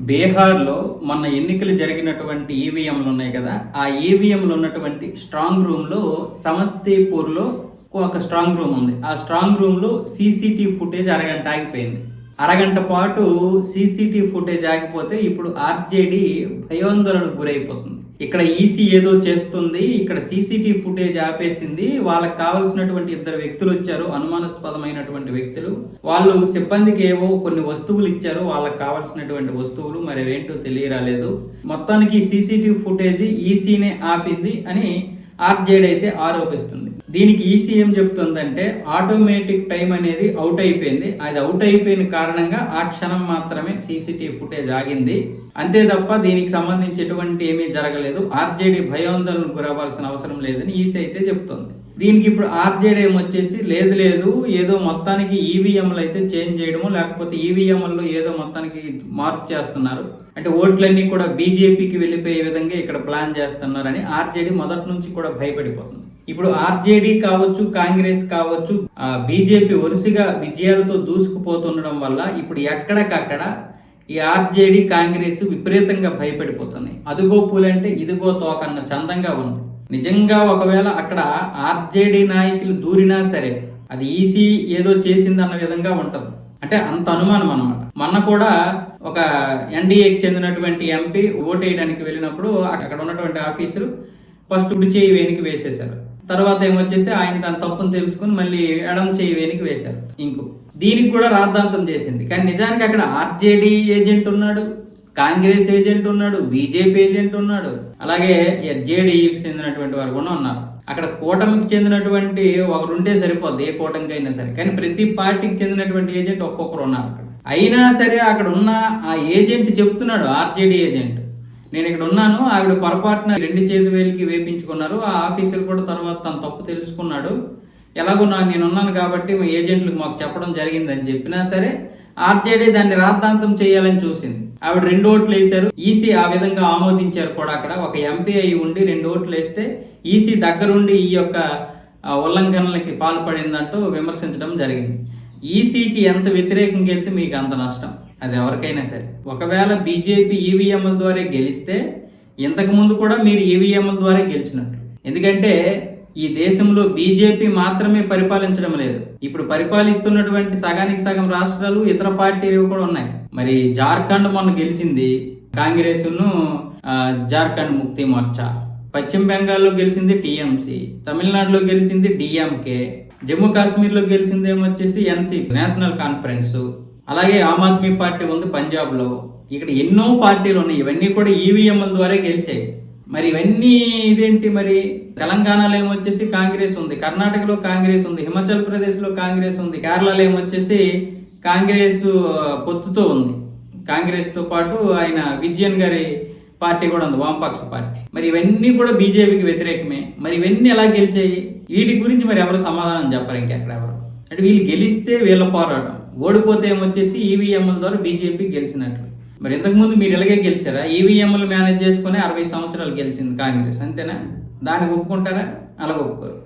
బీహార్‌లో మొన్న ఎన్నికలు జరిగినటువంటి ఈవీఎంలు ఉన్నాయి కదా! ఆ ఈవీఎంలు ఉన్నటువంటి స్ట్రాంగ్ రూమ్‌లో సమస్తీపూర్‌లో ఒక స్ట్రాంగ్ రూమ్ ఉంది. ఆ స్ట్రాంగ్ రూమ్‌లో సీసీటీవీ ఫుటేజ్ అరగంట ఆగిపోయింది. అరగంట పాటు సీసీటీవీ ఫుటేజ్ ఆగిపోతే ఇప్పుడు ఆర్జేడీ భయోందోళనకు గురైపోతుంది. ఇక్కడ ఈసీ ఏదో చేస్తుంది, ఇక్కడ సీసీటీవీ ఫుటేజ్ ఆపేసింది, వాళ్ళకి కావాల్సినటువంటి ఇద్దరు వ్యక్తులు వచ్చారు, అనుమానాస్పదమైనటువంటి వ్యక్తులు. వాళ్ళు సిబ్బందికి ఏవో కొన్ని వస్తువులు ఇచ్చారు, వాళ్ళకి కావాల్సినటువంటి వస్తువులు మరి అవేంటో తెలియరాలేదు. మొత్తానికి సీసీటీవీ ఫుటేజ్ ఈసీనే ఆపింది అని ఆర్జేడీ అయితే ఆరోపిస్తుంది. దీనికి ఈసీ ఏం చెప్తుందంటే ఆటోమేటిక్ టైం అనేది అవుట్ అయిపోయింది. అది అవుట్ అయిపోయిన కారణంగా ఆ క్షణం మాత్రమే సీసీటీవీ ఫుటేజ్ ఆగింది. అంతే తప్ప దీనికి సంబంధించి ఎటువంటి ఏమీ జరగలేదు. ఆర్జేడీ భయాందోళనకు గురవ్వాల్సిన అవసరం లేదని ఈసీ అయితే చెప్తుంది. దీనికి ఇప్పుడు ఆర్జేడీ ఏమొచ్చేసి లేదు ఏదో మొత్తానికి ఈవీఎంలు అయితే చేంజ్ చేయడము, లేకపోతే ఈవీఎంలలో ఏదో మొత్తానికి మార్పు చేస్తున్నారు, అంటే ఓట్లన్నీ కూడా బీజేపీకి వెళ్ళిపోయే విధంగా ఇక్కడ ప్లాన్ చేస్తున్నారని ఆర్జేడీ మొదటి నుంచి కూడా భయపడిపోతుంది. ఇప్పుడు ఆర్జేడీ కావచ్చు, కాంగ్రెస్ కావచ్చు, బీజేపీ వరుసగా విజయాలతో దూసుకుపోతుండడం వల్ల ఇప్పుడు ఎక్కడికక్కడ ఈ ఆర్జేడీ కాంగ్రెస్ విపరీతంగా భయపడిపోతుంది. అదుగో పూలంటే ఇదిగో తోకన్న చందంగా ఉంది. నిజంగా ఒకవేళ అక్కడ ఆర్జేడీ నాయకులు దూరినా సరే అది ఈసీ ఏదో చేసిందన్న విధంగా ఉంటుంది. అంటే అంత అనుమానం అన్నమాట. మొన్న కూడా ఒక ఎన్డీఏకి చెందినటువంటి ఎంపీ ఓటేయడానికి వెళ్ళినప్పుడు అక్కడ ఉన్నటువంటి ఆఫీసులు ఫస్ట్ కుడి చేయి వేనికి వేసేశారు. తర్వాత ఏమొచ్చేసి ఆయన తన తప్పును తెలుసుకుని మళ్ళీ ఎడం చేయి వేనికి వేశారు. దీనికి కూడా రాద్ధాంతం చేసింది. కానీ నిజానికి అక్కడ ఆర్జేడీ ఏజెంట్ ఉన్నాడు, కాంగ్రెస్ ఏజెంట్ ఉన్నాడు, బీజేపీ ఏజెంట్ ఉన్నాడు, అలాగే జేడీయూకి చెందినటువంటి వారు కూడా ఉన్నారు. అక్కడ కూటమికి చెందినటువంటి ఒకరుంటే సరిపోద్ది, ఏ కూటమికి అయినా సరే. కానీ ప్రతి పార్టీకి చెందినటువంటి ఏజెంట్ ఒక్కొక్కరు ఉన్నారు అక్కడ. అయినా సరే అక్కడ ఉన్న ఆ ఏజెంట్ చెప్తున్నాడు, ఆర్జేడీ ఏజెంట్, నేను ఇక్కడ ఉన్నాను, ఆవిడ పొరపాటున 2 చేతి వేలికి వేపించుకున్నారు, ఆ ఆఫీసర్ కూడా తర్వాత తన తప్పు తెలుసుకున్నాడు, ఎలాగో నేనున్నాను కాబట్టి మా ఏజెంట్లకు మాకు చెప్పడం జరిగిందని చెప్పినా సరే ఆర్జేడీ దాన్ని రాద్ధాంతం చేయాలని చూసింది. ఆవిడ 2 ఓట్లు వేశారు, ఈసీ ఆ విధంగా ఆమోదించారు కూడా. అక్కడ ఒక ఎంపీ అయి ఉండి 2 ఓట్లు వేస్తే ఈసీ దగ్గరుండి ఈ యొక్క ఉల్లంఘనలకి పాల్పడిందంటూ విమర్శించడం జరిగింది. ఈసీకి ఎంత వ్యతిరేకంగా వెళ్తే మీకు అంత నష్టం, అది ఎవరికైనా సరే. ఒకవేళ బీజేపీ ఈవీఎంల ద్వారా గెలిస్తే ఇంతకు ముందు కూడా మీరు ఈవీఎంల ద్వారా గెలిచినట్లు. ఎందుకంటే ఈ దేశంలో బీజేపీ మాత్రమే పరిపాలించడం లేదు, ఇప్పుడు పరిపాలిస్తున్నటువంటి సగానికి సగం రాష్ట్రాలు ఇతర పార్టీలు కూడా ఉన్నాయి. మరి జార్ఖండ్ మొన్న గెలిచింది కాంగ్రెస్ను, జార్ఖండ్ ముక్తి మోర్చా. పశ్చిమ బెంగాల్లో గెలిచింది టీఎంసీ, తమిళనాడులో గెలిచింది డిఎంకే, జమ్మూ కాశ్మీర్లో గెలిచింది ఏమొచ్చేసి ఎన్సీపీ, నేషనల్ కాన్ఫరెన్స్. అలాగే ఆమ్ ఆద్మీ పార్టీ ఉంది పంజాబ్లో. ఇక్కడ ఎన్నో పార్టీలు ఉన్నాయి, ఇవన్నీ కూడా ఈవీఎంల ద్వారా గెలిచాయి. మరి ఇవన్నీ ఇదేంటి, మరి తెలంగాణలో ఏమొచ్చేసి కాంగ్రెస్ ఉంది, కర్ణాటకలో కాంగ్రెస్ ఉంది, హిమాచల్ ప్రదేశ్లో కాంగ్రెస్ ఉంది, కేరళలో ఏమొచ్చేసి కాంగ్రెస్ పొత్తుతో ఉంది. కాంగ్రెస్తో పాటు ఆయన విజయన్ గారి పార్టీ కూడా ఉంది, వామపక్ష పార్టీ. మరి ఇవన్నీ కూడా బీజేపీకి వ్యతిరేకమే. మరి ఇవన్నీ ఎలా గెలిచాయి, వీటి గురించి మరి ఎవరు సమాధానం చెప్పరు ఇంకెక్కడ ఎవరు. అంటే వీళ్ళు గెలిస్తే వీళ్ళ పోరాటం, ఓడిపోతే ఏమొచ్చేసి ఈవీఎంల ద్వారా బీజేపీ గెలిచినట్లు. మరి ఇంతకుముందు మీరు ఇలాగే గెలిచారా? ఈవీఎంలు మేనేజ్ చేసుకుని 60 సంవత్సరాలు గెలిచింది కాంగ్రెస్, అంతేనా? దాన్ని ఒప్పుకుంటారా? అలా ఒప్పుకోరు.